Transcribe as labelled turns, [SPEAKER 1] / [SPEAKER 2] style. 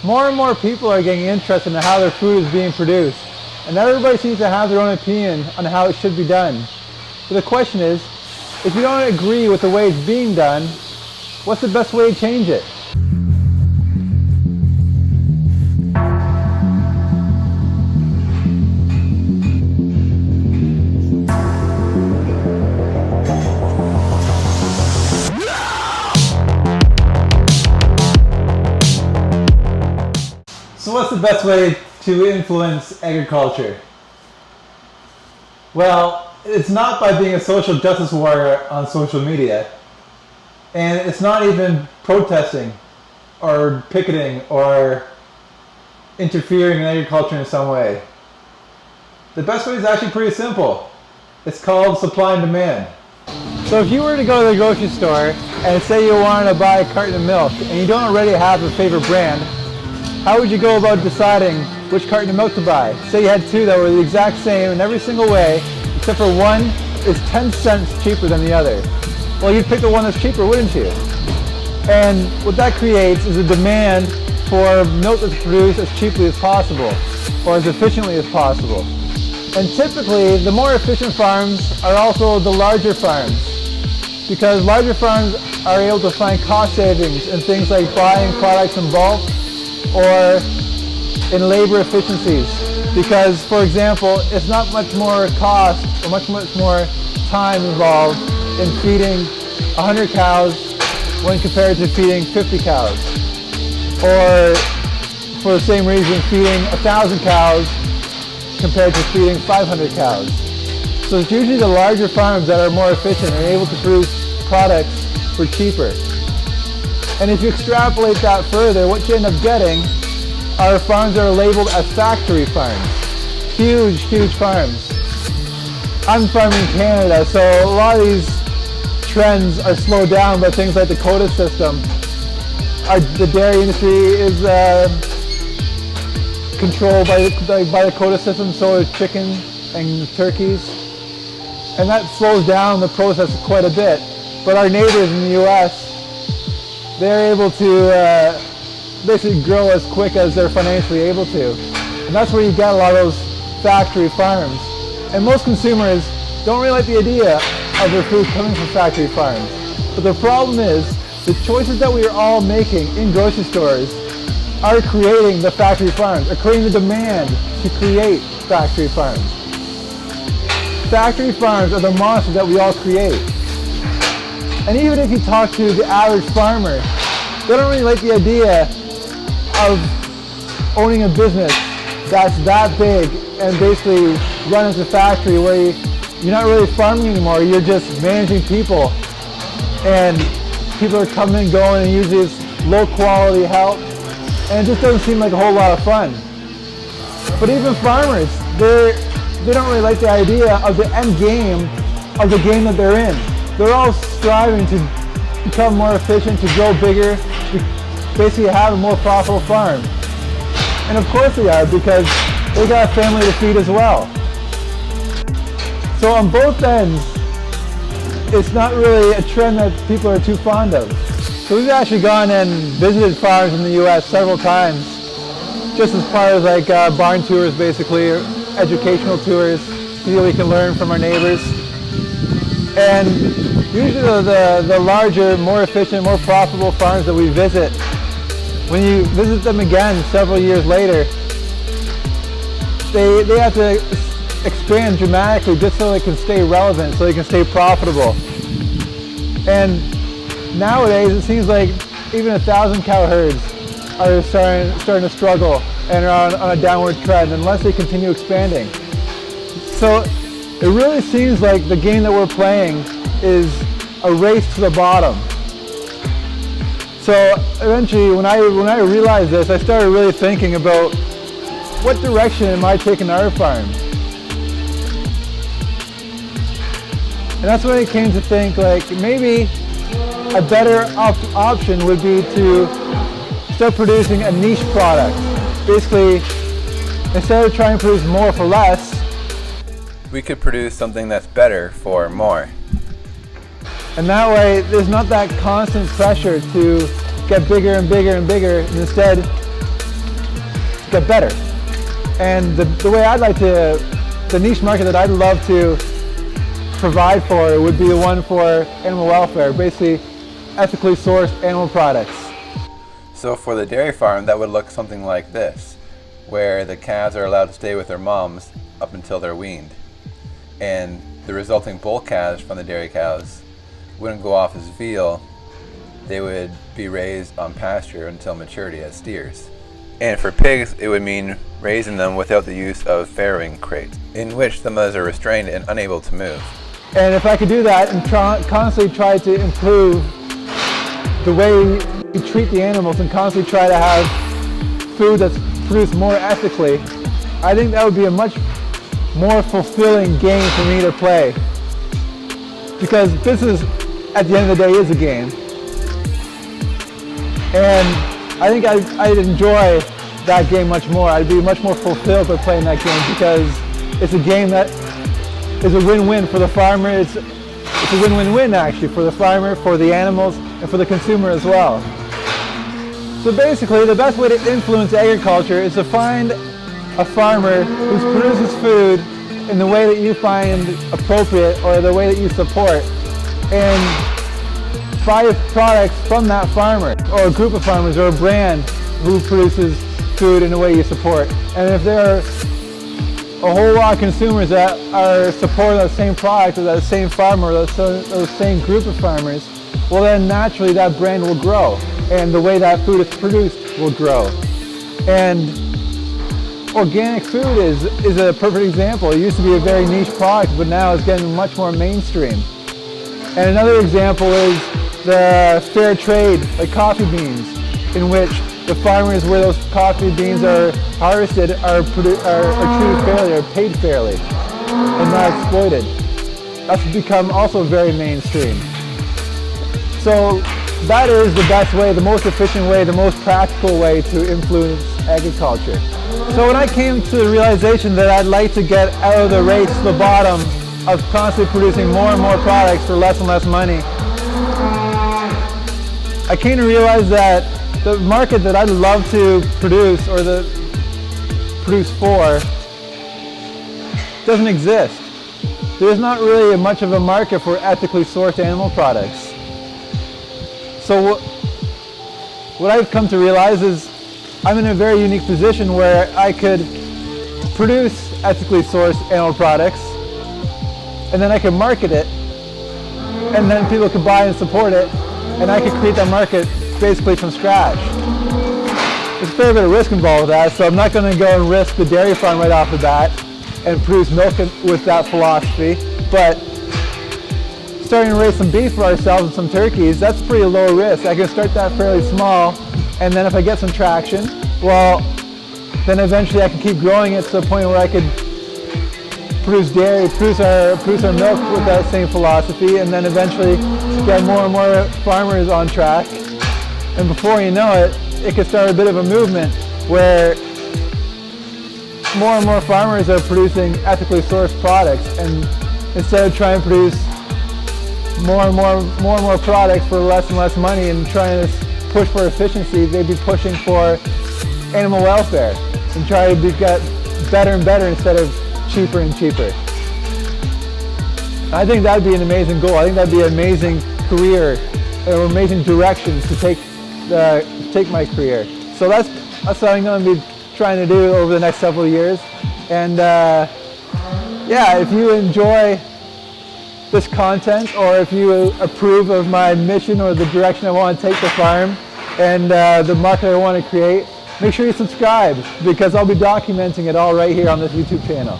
[SPEAKER 1] More and more people are getting interested in how their food is being produced, and everybody seems to have their own opinion on how it should be done. But the question is, if you don't agree with the way it's being done, what's the best way to change it? So what's the best way to influence agriculture? Well, it's not by being a social justice warrior on social media. And it's not even protesting or picketing or interfering in agriculture in some way. The best way is actually pretty simple. It's called supply and demand. So if you were to go to the grocery store and say you wanted to buy a carton of milk and you don't already have a favorite brand, how would you go about deciding which carton of milk to buy? Say you had two that were the exact same in every single way, except for one is 10 cents cheaper than the other. Well, you'd pick the one that's cheaper, wouldn't you? And what that creates is a demand for milk that's produced as cheaply as possible, or as efficiently as possible. And typically, the more efficient farms are also the larger farms, because larger farms are able to find cost savings in things like buying products in bulk, or in labor efficiencies, because, for example, it's not much more cost or much more time involved in feeding 100 cows when compared to feeding 50 cows, or for the same reason feeding 1,000 cows compared to feeding 500 cows. So it's usually the larger farms that are more efficient and able to produce products for cheaper. And if you extrapolate that further, what you end up getting are farms that are labeled as factory farms. Huge, huge farms. I'm from in Canada, so a lot of these trends are slowed down by things like the quota system. The dairy industry is controlled by the quota system, so is chicken and turkeys. And that slows down the process quite a bit. But our neighbors in the US, they're able to basically grow as quick as they're financially able to. And that's where you get a lot of those factory farms. And most consumers don't really like the idea of their food coming from factory farms. But the problem is, the choices that we are all making in grocery stores are creating the factory farms, are creating the demand to create factory farms. Factory farms are the monster that we all create. And even if you talk to the average farmer, they don't really like the idea of owning a business that's that big and basically run as a factory where you're not really farming anymore, you're just managing people. And people are coming and going and usually it's low quality help. And it just doesn't seem like a whole lot of fun. But even farmers, they don't really like the idea of the end game of the game that they're in. They're all striving to become more efficient, to grow bigger, to basically have a more profitable farm. And of course they are, because they got a family to feed as well. So on both ends, it's not really a trend that people are too fond of. So we've actually gone and visited farms in the US several times, just as part of like barn tours basically, or educational tours, so that we can learn from our neighbors. And usually the larger, more efficient, more profitable farms that we visit, when you visit them again several years later, they have to expand dramatically just so they can stay relevant, so they can stay profitable. And nowadays it seems like even 1,000 cow herds are starting to struggle and are on a downward trend unless they continue expanding. So it really seems like the game that we're playing is a race to the bottom. So eventually when I realized this, I started really thinking about what direction am I taking our farm? And that's when it came to think like maybe a better option would be to start producing a niche product. Basically, instead of trying to produce more for less,
[SPEAKER 2] we could produce something that's better for more.
[SPEAKER 1] And that way, there's not that constant pressure to get bigger and bigger and bigger. And instead, get better. And the way I'd like to, the niche market that I'd love to provide for would be the one for animal welfare, basically ethically sourced animal products.
[SPEAKER 2] So for the dairy farm, that would look something like this, where the calves are allowed to stay with their moms up until they're weaned. And the resulting bull calves from the dairy cows wouldn't go off as veal, they would be raised on pasture until maturity as steers. And for pigs, it would mean raising them without the use of farrowing crates, in which the mothers are restrained and unable to move.
[SPEAKER 1] And if I could do that and constantly try to improve the way we treat the animals and constantly try to have food that's produced more ethically, I think that would be a much more fulfilling game for me to play. Because business, at the end of the day, is a game. And I think I'd enjoy that game much more. I'd be much more fulfilled by playing that game because it's a game that is a win-win for the farmer. It's a win-win-win actually for the farmer, for the animals, and for the consumer as well. So basically, the best way to influence agriculture is to find a farmer who produces food in the way that you find appropriate or the way that you support, and buy products from that farmer or a group of farmers or a brand who produces food in a way you support. And if there are a whole lot of consumers that are supporting that same product or that same farmer or those same group of farmers, well then naturally that brand will grow and the way that food is produced will grow. And organic food is a perfect example. It used to be a very niche product, but now it's getting much more mainstream. And another example is the fair trade, like coffee beans, in which the farmers where those coffee beans are harvested are treated fairly, are paid fairly, and not exploited. That's become also very mainstream. So that is the best way, the most efficient way, the most practical way to influence agriculture. So when I came to the realization that I'd like to get out of the race to the bottom of constantly producing more and more products for less and less money, I came to realize that the market that I'd love to produce or produce for doesn't exist. There's not really much of a market for ethically sourced animal products. So what I've come to realize is I'm in a very unique position where I could produce ethically sourced animal products and then I could market it and then people could buy and support it and I could create that market basically from scratch. There's a fair bit of risk involved with that, so I'm not going to go and risk the dairy farm right off the bat and produce milk with that philosophy, but starting to raise some beef for ourselves and some turkeys, that's pretty low risk. I can start that fairly small, and then if I get some traction, well, then eventually I can keep growing it to the point where I could produce dairy, produce our milk with that same philosophy, and then eventually get more and more farmers on track. And before you know it, it could start a bit of a movement where more and more farmers are producing ethically sourced products, and instead of trying to produce more and more products for less and less money and trying to push for efficiency, they'd be pushing for animal welfare and try to get better and better instead of cheaper and cheaper. I think that'd be an amazing goal. I think that'd be an amazing career, an amazing direction to take my career. So that's what I'm going to be trying to do over the next several years. And yeah, if you enjoy this content or if you approve of my mission or the direction I want to take the farm and the market I want to create, make sure you subscribe because I'll be documenting it all right here on this YouTube channel.